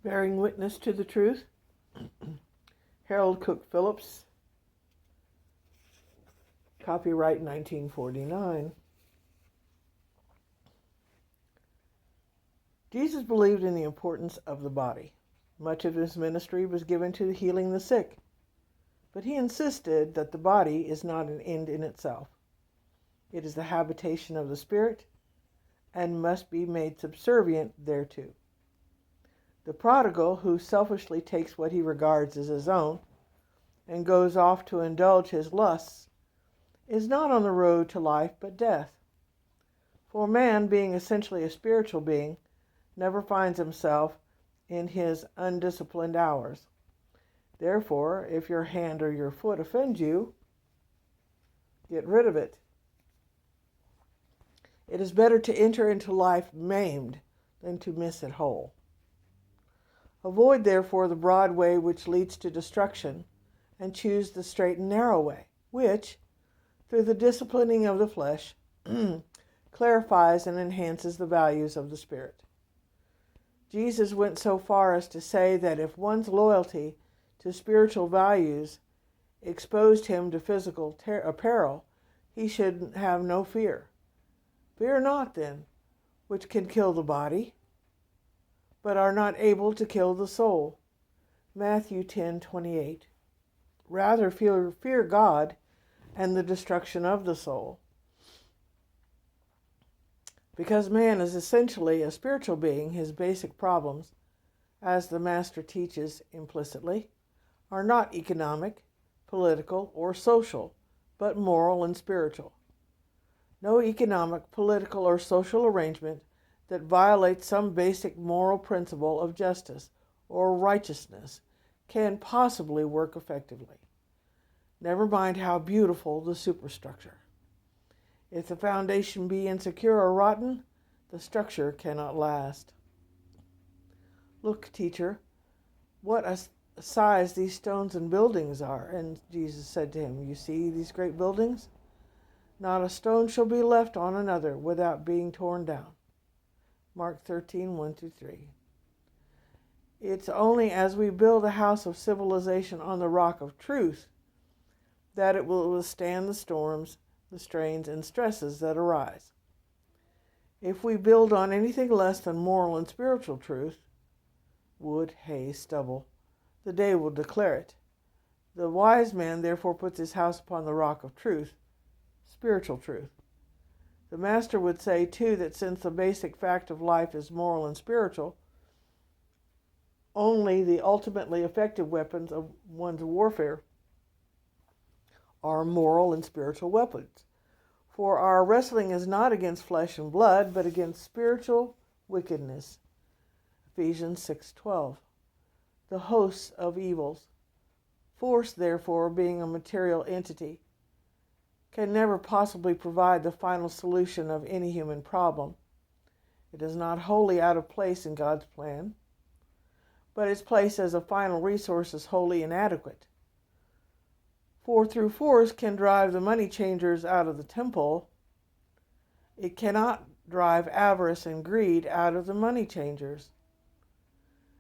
Bearing witness to the truth. Harold Cooke Phillips. Copyright 1949. Jesus believed in the importance of the body. Much of his ministry was given to healing the sick, but he insisted that the body is not an end in itself. It is the habitation of the spirit and must be made subservient thereto. The prodigal, who selfishly takes what he regards as his own and goes off to indulge his lusts, is not on the road to life but death. For man, being essentially a spiritual being, never finds himself in his undisciplined hours. Therefore, if your hand or your foot offend you, get rid of it. It is better to enter into life maimed than to miss it whole. Avoid, therefore, the broad way which leads to destruction, and choose the straight and narrow way, which, through the disciplining of the flesh, clarifies and enhances the values of the spirit. Jesus went so far as to say that if one's loyalty to spiritual values exposed him to physical peril, he should have no fear. Fear not, then, which can kill the body, but are not able to kill the soul. Matthew 10:28. Rather fear God and the destruction of the soul. Because man is essentially a spiritual being, his basic problems, as the Master teaches implicitly, are not economic, political, or social, but moral and spiritual. No economic, political, or social arrangement that violates some basic moral principle of justice or righteousness can possibly work effectively. Never mind how beautiful the superstructure. If the foundation be insecure or rotten, the structure cannot last. Look, teacher, what a size these stones and buildings are. And Jesus said to him, you see these great buildings? Not a stone shall be left on another without being torn down. Mark 13:1-3. It's only as we build a house of civilization on the rock of truth that it will withstand the storms, the strains, and stresses that arise. If we build on anything less than moral and spiritual truth, wood, hay, stubble, the day will declare it. The wise man therefore puts his house upon the rock of truth, spiritual truth. The Master would say, too, that since the basic fact of life is moral and spiritual, only the ultimately effective weapons of one's warfare are moral and spiritual weapons. For our wrestling is not against flesh and blood, but against spiritual wickedness. Ephesians 6:12. The hosts of evils. Force, therefore, being a material entity, can never possibly provide the final solution of any human problem. It is not wholly out of place in God's plan, but its place as a final resource is wholly inadequate. For through force can drive the money changers out of the temple, it cannot drive avarice and greed out of the money changers.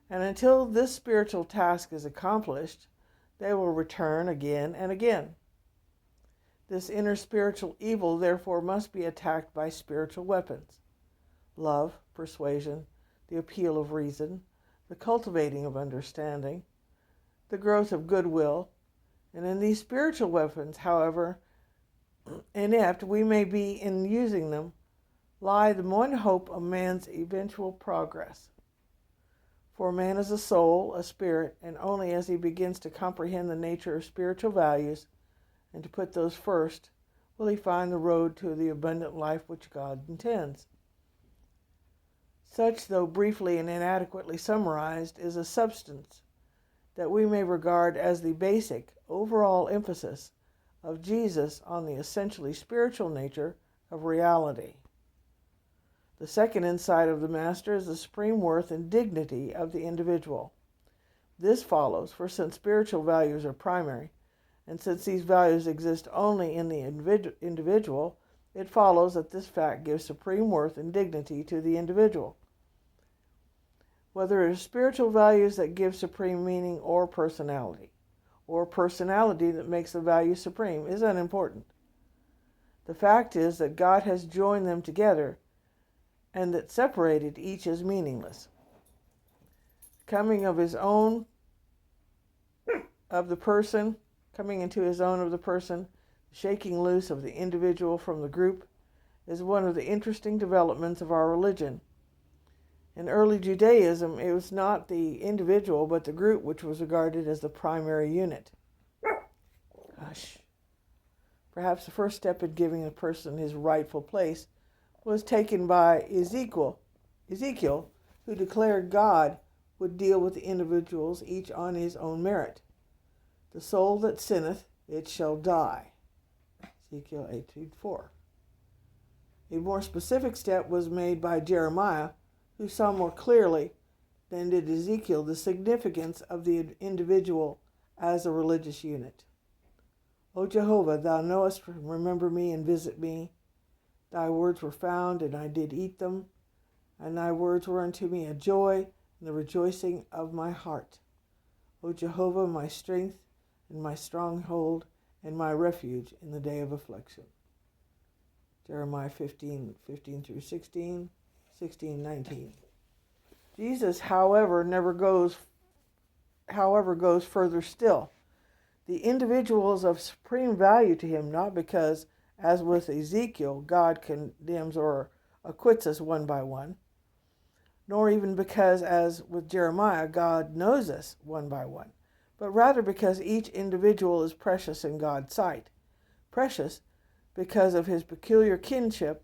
And until this spiritual task is accomplished, they will return again and again. This inner spiritual evil, therefore, must be attacked by spiritual weapons: love, persuasion, the appeal of reason, the cultivating of understanding, the growth of goodwill. And in these spiritual weapons, however inept we may be in using them, lie the one hope of man's eventual progress. For man is a soul, a spirit, and only as he begins to comprehend the nature of spiritual values and to put those first, will he find the road to the abundant life which God intends. Such, though briefly and inadequately summarized, is a substance that we may regard as the basic, overall emphasis of Jesus on the essentially spiritual nature of reality. The second insight of the Master is the supreme worth and dignity of the individual. This follows, for since spiritual values are primary, and since these values exist only in the individual, it follows that this fact gives supreme worth and dignity to the individual. whether it is spiritual values that give supreme meaning or personality that makes the value supreme. Isn't that important? The fact is that God has joined them together and that separated each is meaningless. Coming into his own of the person, shaking loose of the individual from the group, is one of the interesting developments of our religion. In early Judaism, it was not the individual but the group which was regarded as the primary unit. Gosh. Perhaps the first step in giving a person his rightful place was taken by Ezekiel, who declared God would deal with the individuals each on his own merit. The soul that sinneth, it shall die. Ezekiel 18:4. A more specific step was made by Jeremiah, who saw more clearly than did Ezekiel the significance of the individual as a religious unit. O Jehovah, thou knowest, remember me and visit me. Thy words were found, and I did eat them, and thy words were unto me a joy and the rejoicing of my heart. O Jehovah, my strength and my stronghold and my refuge in the day of affliction. Jeremiah 15 through 16, 19. Jesus, however, goes further still. The individual is of supreme value to him, not because, as with Ezekiel, God condemns or acquits us one by one, nor even because, as with Jeremiah, God knows us one by one, but rather because each individual is precious in God's sight. Precious because of his peculiar kinship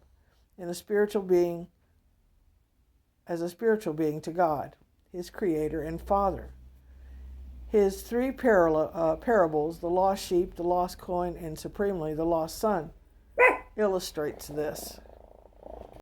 as a spiritual being to God, his Creator and Father. His three parables, the lost sheep, the lost coin, and supremely the lost son, illustrates this.